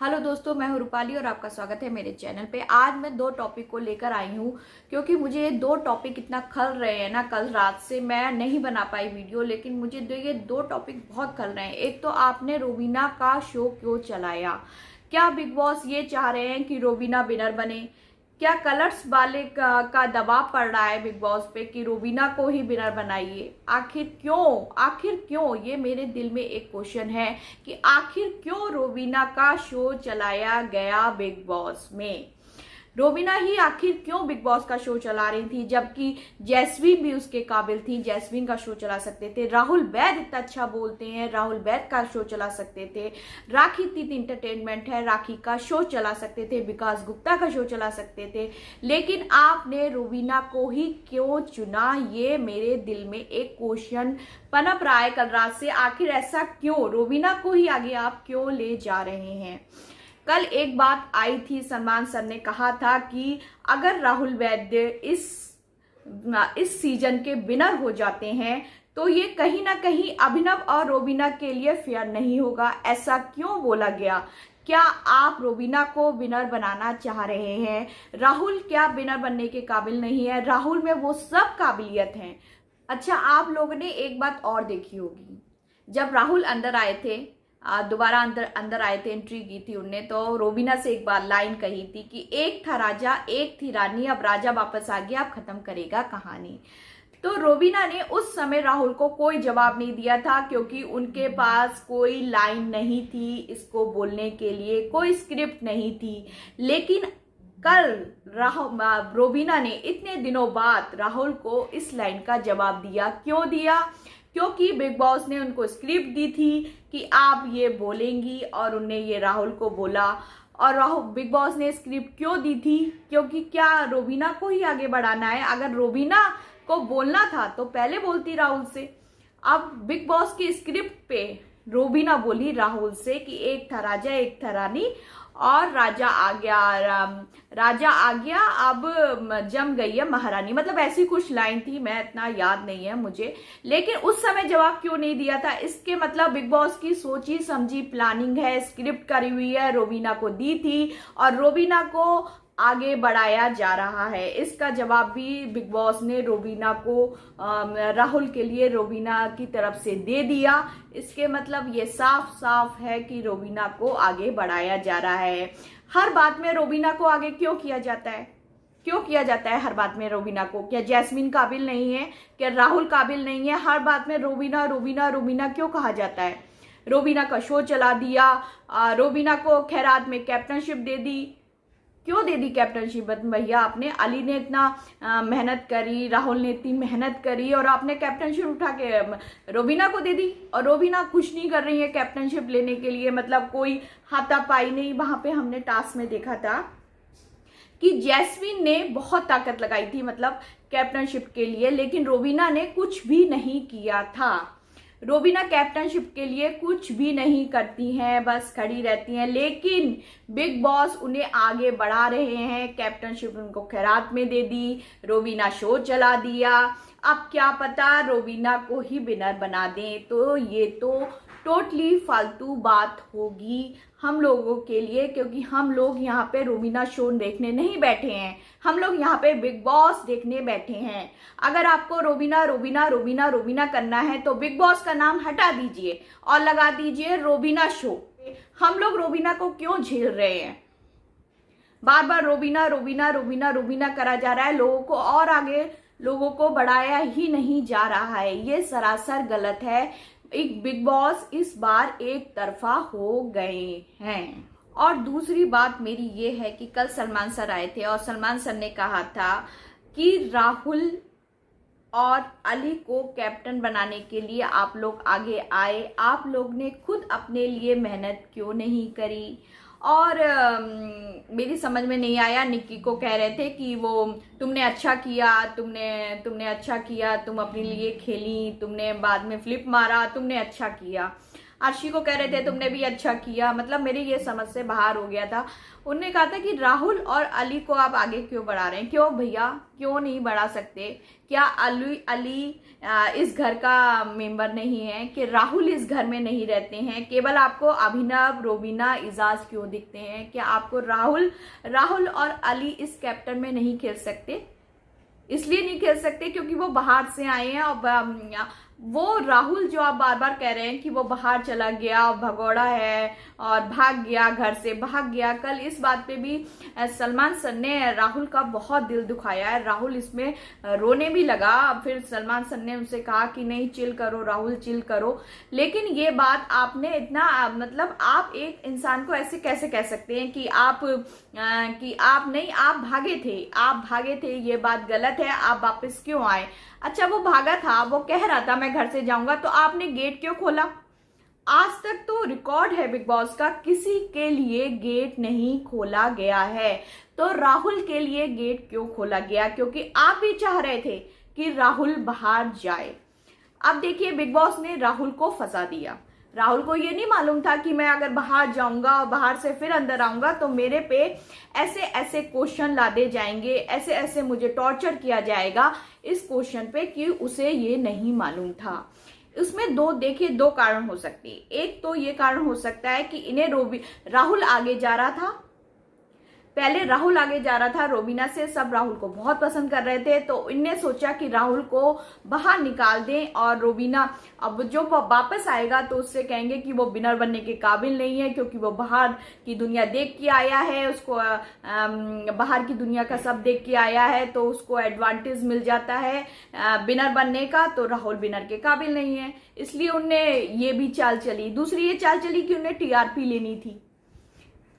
Hello दोस्तों, मैं हूं रूपाली और आपका स्वागत है मेरे चैनल पे। आज मैं दो टॉपिक को लेकर आई हूं क्योंकि मुझे ये दो टॉपिक इतना खल रहे हैं ना। कल रात से मैं नहीं बना पाई वीडियो, लेकिन मुझे ये दो टॉपिक बहुत खल रहे हैं। एक तो आपने रोबीना का शो क्यों चलाया? क्या बिग बॉस ये चाह रहे हैं कि रोबीना विनर बने? क्या कलर्स वाले का दबाव पड़ रहा है बिग बॉस पे कि रोबीना को ही विनर बनाइए? आखिर क्यों ये मेरे दिल में एक क्वेश्चन है कि आखिर क्यों रोबीना का शो चलाया गया बिग बॉस में। रोबीना ही आखिर क्यों बिग बॉस का शो चला रही थी, जबकि जैस्मीन भी उसके काबिल थी। जैस्मीन का शो चला सकते थे। राहुल वैद इतना अच्छा बोलते हैं, राहुल वैद का शो चला सकते थे। राखी तीत इंटरटेनमेंट है, राखी का शो चला सकते थे। विकास गुप्ता का शो चला सकते थे। लेकिन आपने रोबीना को ही क्यों चुना? ये मेरे दिल में एक क्वेश्चन पनप रहा है कल रात से। आखिर ऐसा क्यों? रोबीना को ही आगे आप क्यों ले जा रहे हैं? कल एक बात आई थी, सलमान सर ने कहा था कि अगर राहुल वैद्य इस सीजन के विनर हो जाते हैं तो ये कहीं ना कहीं अभिनव और रोबीना के लिए फेयर नहीं होगा। ऐसा क्यों बोला गया? क्या आप रोबीना को विनर बनाना चाह रहे हैं? राहुल क्या विनर बनने के काबिल नहीं है? राहुल में वो सब काबिलियत है। अच्छा, आप लोगों ने एक बात और देखी होगी, जब राहुल अंदर आए थे, दोबारा अंदर आए थे, एंट्री की थी उनने, तो रोबीना से एक बार लाइन कही थी कि एक था राजा एक थी रानी, अब राजा वापस आ गया, अब खत्म करेगा कहानी। तो रोबीना ने उस समय राहुल को कोई जवाब नहीं दिया था क्योंकि उनके पास कोई लाइन नहीं थी इसको बोलने के लिए, कोई स्क्रिप्ट नहीं थी। लेकिन कल रोबीना ने इतने दिनों बाद राहुल को इस लाइन का जवाब दिया। क्यों दिया? क्योंकि बिग बॉस ने उनको स्क्रिप्ट दी थी कि आप ये बोलेंगी, और उनने ये राहुल को बोला। और राहुल बिग बॉस ने स्क्रिप्ट क्यों दी थी? क्योंकि क्या रोबीना को ही आगे बढ़ाना है? अगर रोबीना को बोलना था तो पहले बोलती राहुल से। अब बिग बॉस की स्क्रिप्ट पे रोबीना बोली राहुल से कि एक था राजा एक था रानी, और राजा आ गया, अब जम गई है महारानी। मतलब ऐसी कुछ लाइन थी, मैं इतना याद नहीं है मुझे। लेकिन उस समय जवाब क्यों नहीं दिया था? इसके मतलब बिग बॉस की सोची समझी प्लानिंग है, स्क्रिप्ट करी हुई है, रोबीना को दी थी और रोबीना को आगे बढ़ाया जा रहा है। इसका जवाब भी बिग बॉस ने रोबीना को राहुल के लिए रोबीना की तरफ से दे दिया। इसके मतलब ये साफ साफ है कि रोबीना को आगे बढ़ाया जा रहा है। हर बात में रोबीना को आगे क्यों किया जाता है? क्यों किया जाता है हर बात में रोबीना को? क्या जैस्मीन काबिल नहीं है? क्या राहुल काबिल नहीं है? हर बात में रोबीना रोबीना रोबीना क्यों कहा जाता है? रोबीना का शो चला दिया, रोबीना को खैरात में कैप्टनशिप दे दी। क्यों दे दी कैप्टनशिप भैया आपने? अली ने इतना मेहनत करी, राहुल ने इतनी मेहनत करी, और आपने कैप्टनशिप उठा के रोबीना को दे दी। और रोबीना कुछ नहीं कर रही है कैप्टनशिप लेने के लिए, मतलब कोई हाथापाई नहीं। वहां पे हमने टास्क में देखा था कि जैस्मीन ने बहुत ताकत लगाई थी, मतलब कैप्टनशिप के लिए, लेकिन रोबीना ने कुछ भी नहीं किया था। रोबीना कैप्टनशिप के लिए कुछ भी नहीं करती हैं, बस खड़ी रहती हैं। लेकिन बिग बॉस उन्हें आगे बढ़ा रहे हैं, कैप्टनशिप उनको खैरात में दे दी, रोबीना शो चला दिया। अब क्या पता रोबीना को ही विनर बना दें, तो ये तो टोटली फालतू बात होगी हम लोगों के लिए, क्योंकि हम लोग यहाँ पे रोबीना शो देखने नहीं बैठे हैं, हम लोग यहाँ पे बिग बॉस देखने बैठे हैं। अगर आपको रोबीना रोबीना रोबीना रोबीना करना है तो बिग बॉस का नाम हटा दीजिए और लगा दीजिए रोबीना शो। हम लोग रोबीना को क्यों झेल रहे हैं? बार बार रोबीना रोबीना रोबीना रोबीना करा जा रहा है, लोगों को और आगे लोगों को बढ़ाया ही नहीं जा रहा है। ये सरासर गलत है। एक बिग बॉस इस बार एक तरफा हो गए हैं। और दूसरी बात मेरी ये है कि कल सलमान सर आए थे और सलमान सर ने कहा था कि राहुल और अली को कैप्टन बनाने के लिए आप लोग आगे आए, आप लोग ने खुद अपने लिए मेहनत क्यों नहीं करी? और मेरी समझ में नहीं आया। निक्की को कह रहे थे कि वो तुमने अच्छा किया, तुमने अच्छा किया, तुम अपने लिए खेली, तुमने बाद में फ्लिप मारा, तुमने अच्छा किया। अर्शी को कह रहे थे तुमने भी अच्छा किया, मतलब मेरी ये समझ से बाहर हो गया था। उनने कहा था कि राहुल और अली को आप आगे क्यों बढ़ा रहे हैं, क्यों भैया क्यों नहीं बढ़ा सकते? क्या अली इस घर का मेंबर नहीं है? कि राहुल इस घर में नहीं रहते हैं? केवल आपको अभिनव, रोबीना, इजाज क्यों दिखते हैं? क्या आपको राहुल और अली इस कैप्टन में नहीं खेल सकते? इसलिए नहीं खेल सकते क्योंकि वो बाहर से आए हैं। और वो राहुल जो आप बार बार कह रहे हैं कि वो बाहर चला गया और भगोड़ा है और भाग गया, घर से भाग गया, कल इस बात पे भी सलमान सर ने राहुल का बहुत दिल दुखाया है। राहुल इसमें रोने भी लगा। फिर सलमान सर ने उनसे कहा कि नहीं चिल करो राहुल, चिल करो। लेकिन ये बात आपने इतना, मतलब आप एक इंसान को ऐसे कैसे कह सकते हैं कि आप नहीं, आप भागे थे, ये बात गलत है। आप वापस क्यों आए? अच्छा वो भागा था, वो कह रहा था मैं घर से जाऊंगा, तो आपने गेट क्यों खोला? आज तक तो रिकॉर्ड है बिग बॉस का, किसी के लिए गेट नहीं खोला गया है। तो राहुल के लिए गेट क्यों खोला गया? क्योंकि आप भी चाह रहे थे कि राहुल बाहर जाए। अब देखिए बिग बॉस ने राहुल को फंसा दिया। राहुल को ये नहीं मालूम था कि मैं अगर बाहर जाऊंगा और बाहर से फिर अंदर आऊंगा तो मेरे पे ऐसे ऐसे क्वेश्चन लादे जाएंगे, ऐसे ऐसे मुझे टॉर्चर किया जाएगा इस क्वेश्चन पे, कि उसे ये नहीं मालूम था। उसमें दो कारण हो सकते हैं। एक तो ये कारण हो सकता है कि इन्हें राहुल आगे जा रहा था, पहले राहुल आगे जा रहा था रोबीना से, सब राहुल को बहुत पसंद कर रहे थे, तो इनने सोचा कि राहुल को बाहर निकाल दें और रोबीना अब जो वो वापस आएगा तो उससे कहेंगे कि वो विनर बनने के काबिल नहीं है, क्योंकि वो बाहर की दुनिया देख के आया है, उसको बाहर की दुनिया का सब देख के आया है, तो उसको एडवांटेज मिल जाता है विनर बनने का, तो राहुल विनर के काबिल नहीं है। इसलिए उनने ये भी चाल चली। दूसरी ये चाल चली कि उन्हें टीआरपी लेनी थी।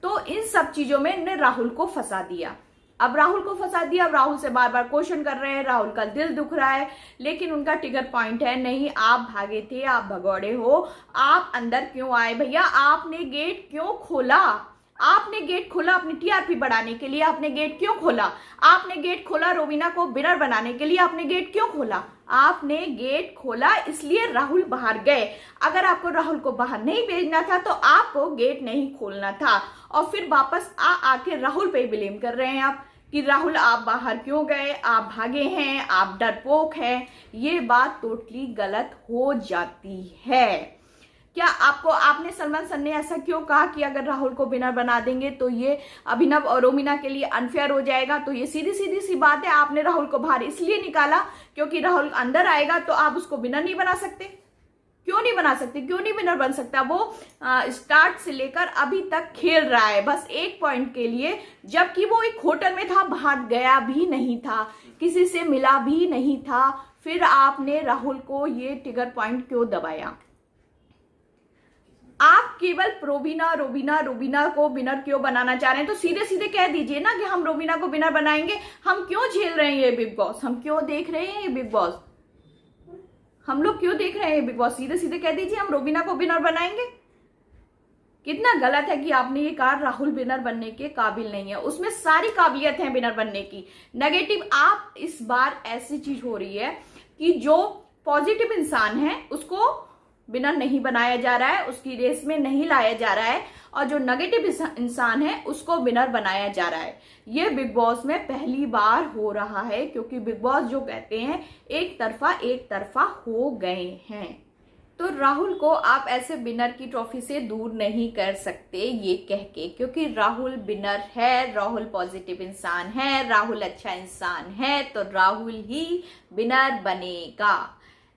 तो इन सब चीजों में इन्होंने राहुल को फंसा दिया। अब राहुल से बार बार क्वेश्चन कर रहे हैं, राहुल का दिल दुख रहा है, लेकिन उनका ट्रिगर पॉइंट है नहीं, आप भागे थे, आप भगौड़े हो, आप अंदर क्यों आए? भैया आपने गेट क्यों खोला? अपनी टीआरपी बढ़ाने के लिए आपने गेट क्यों खोला? आपने गेट खोला रोबीना को विनर बनाने के लिए, आपने गेट क्यों खोला? आपने गेट खोला इसलिए राहुल बाहर गए। अगर आपको राहुल को बाहर नहीं भेजना था तो आपको गेट नहीं खोलना था। और फिर वापस आके राहुल पे ब्लेम कर रहे हैं आप कि राहुल आप बाहर क्यों गए, आप भागे हैं, आप डरपोक हैं। ये बात टोटली गलत हो जाती है। क्या आपने सलमान सर ने ऐसा क्यों कहा कि अगर राहुल को विनर बना देंगे तो ये अभिनव और रोमिना के लिए अनफेयर हो जाएगा? तो ये सीधी सी बात है। आपने राहुल को बाहर इसलिए निकाला क्योंकि राहुल अंदर आएगा तो आप उसको विनर नहीं बना सकते। क्यों नहीं बना सकते? क्यों नहीं विनर बन सकता? वो स्टार्ट से लेकर अभी तक खेल रहा है बस एक पॉइंट के लिए, जबकि वो एक होटल में था, बाहर गया भी नहीं था, किसी से मिला भी नहीं था। फिर आपने राहुल को ये ट्रिगर पॉइंट क्यों दबाया? आप केवल रोबीना को विनर क्यों बनाना चाह रहे हैं? तो सीधे सीधे कह दीजिए ना कि हम रोबीना को विनर बनाएंगे। हम क्यों झेल रहे हैं ये बिग बॉस? हम क्यों देख रहे हैं ये बिग बॉस? हम लोग क्यों देख रहे हैं बिग बॉस? सीधे सीधे कह दीजिए हम रोबीना को विनर बनाएंगे। कितना गलत है कि आपने ये कहा राहुल विनर बनने के काबिल नहीं है। उसमें सारी काबिलियत है विनर बनने की। नेगेटिव आप इस बार ऐसी चीज हो रही है कि जो पॉजिटिव इंसान है उसको विनर नहीं बनाया जा रहा है, उसकी रेस में नहीं लाया जा रहा है, और जो नेगेटिव इंसान है उसको विनर बनाया जा रहा है। ये बिग बॉस में पहली बार हो रहा है, क्योंकि बिग बॉस जो कहते हैं एक तरफा हो गए हैं। तो राहुल को आप ऐसे विनर की ट्रॉफी से दूर नहीं कर सकते ये कह के, क्योंकि राहुल विनर है, राहुल पॉजिटिव इंसान है, राहुल अच्छा इंसान है, तो राहुल ही विनर बनेगा।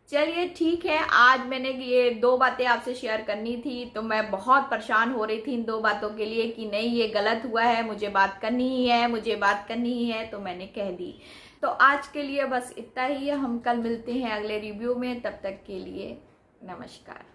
चलिए ठीक है, आज मैंने ये 2 बातें आपसे शेयर करनी थी, तो मैं बहुत परेशान हो रही थी इन 2 बातों के लिए कि नहीं ये गलत हुआ है, मुझे बात करनी ही है, तो मैंने कह दी। तो आज के लिए बस इतना ही है। हम कल मिलते हैं अगले रिव्यू में, तब तक के लिए नमस्कार।